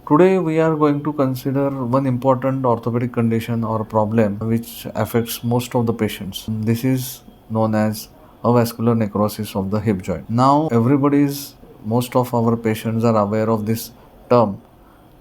Today we are going to consider one important orthopedic condition or problem which affects most of the patients. This is known as avascular necrosis of the hip joint. Now most of our patients are aware of this term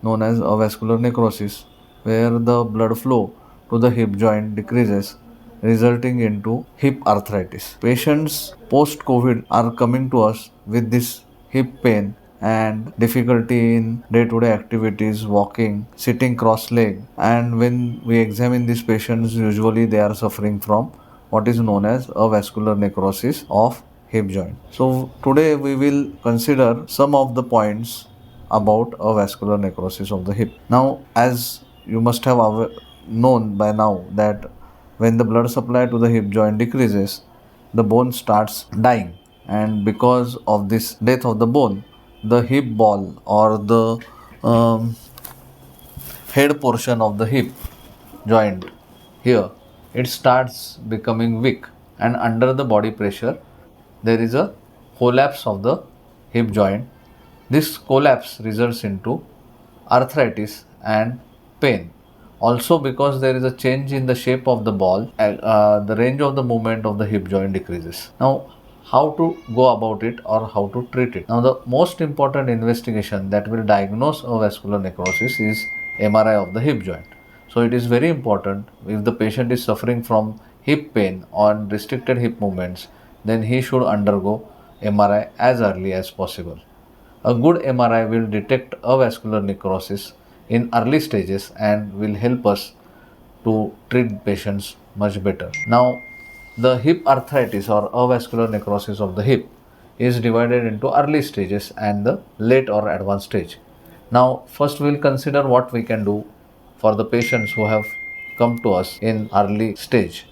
known as avascular necrosis, where the blood flow to the hip joint decreases, resulting into hip arthritis. Patients post COVID are coming to us with this hip pain and difficulty in day-to-day activities, walking, sitting cross-legged. And when we examine these patients, usually they are suffering from what is known as avascular necrosis of hip joint. So today we will consider some of the points about avascular necrosis of the hip. Now, as you must have known by now that when the blood supply to the hip joint decreases, the bone starts dying, and because of this death of the bone, the hip ball or the um, head portion of the hip joint here, it starts becoming weak, and under the body pressure there is a collapse of the hip joint. This collapse results into arthritis and pain. Also, because there is a change in the shape of the ball, the range of the movement of the hip joint decreases. Now, how to go about it or how to treat it? Now, the most important investigation that will diagnose a vascular necrosis is MRI of the hip joint. So, it is very important if the patient is suffering from hip pain or restricted hip movements, then he should undergo MRI as early as possible. A good MRI will detect avascular necrosis in early stages and will help us to treat patients much better. Now, the hip arthritis or avascular necrosis of the hip is divided into early stages and the late or advanced stage. Now, first we will consider what we can do for the patients who have come to us in early stage.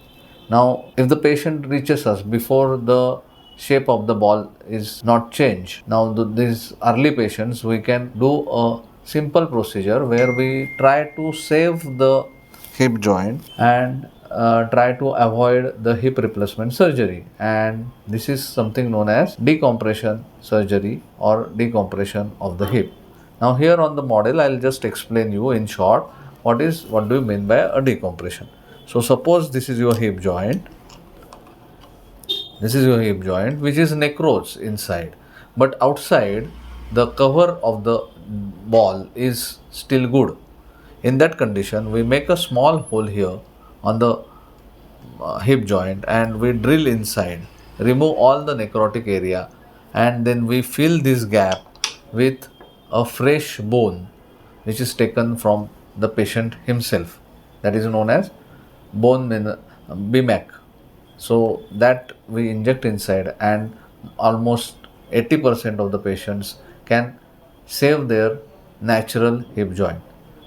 Now, if the patient reaches us before the shape of the ball is not changed, now these early patients, we can do a simple procedure where we try to save the hip joint and try to avoid the hip replacement surgery, and this is something known as decompression surgery or decompression of the hip. Now here on the model I'll just explain you in short what do you mean by a decompression. So suppose this is your hip joint. This is your hip joint which is necrosed inside, but outside the cover of the ball is still good. In that condition, we make a small hole here on the hip joint and we drill inside, remove all the necrotic area, and then we fill this gap with a fresh bone which is taken from the patient himself. That is known as BMAC. So that we inject inside, and almost 80% of the patients can save their natural hip joint.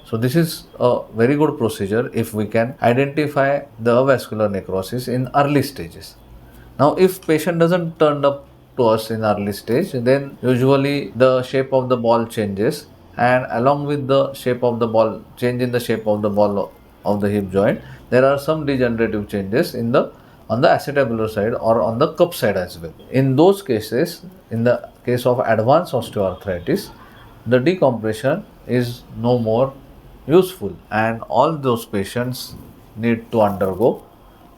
So this is a very good procedure if we can identify the avascular necrosis in early stages. Now, if patient doesn't turn up to us in early stage, then usually the shape of the ball changes, and along with the shape of the ball, change in the shape of the ball of the hip joint, there are some degenerative changes on the acetabular side or on the cup side as well. In those cases, in the case of advanced osteoarthritis, the decompression is no more useful, and all those patients need to undergo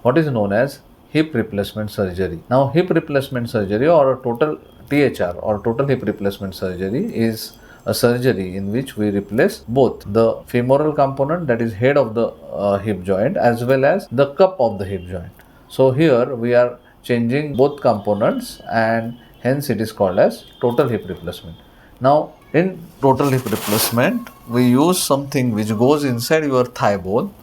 what is known as hip replacement surgery. Now, hip replacement surgery or a total THR or total hip replacement surgery is a surgery in which we replace both the femoral component, that is head of the hip joint, as well as the cup of the hip joint. So here we are changing both components, and hence it is called as total hip replacement. Now, in total hip replacement, we use something which goes inside your thigh bone.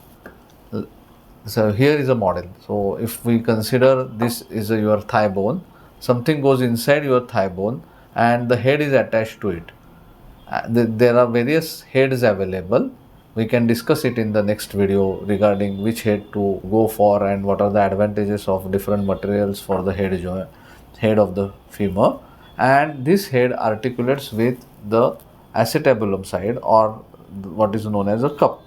So here is a model. So if we consider this is your thigh bone, something goes inside your thigh bone and the head is attached to it. There are various heads available. We can discuss it in the next video regarding which head to go for and what are the advantages of different materials for the head of the femur. And this head articulates with the acetabulum side or what is known as a cup.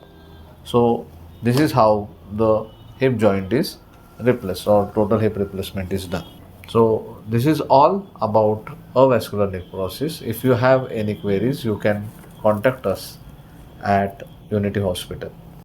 So this is how the hip joint is replaced or total hip replacement is done. So this is all about avascular necrosis. If you have any queries, you can contact us at Unity Hospital.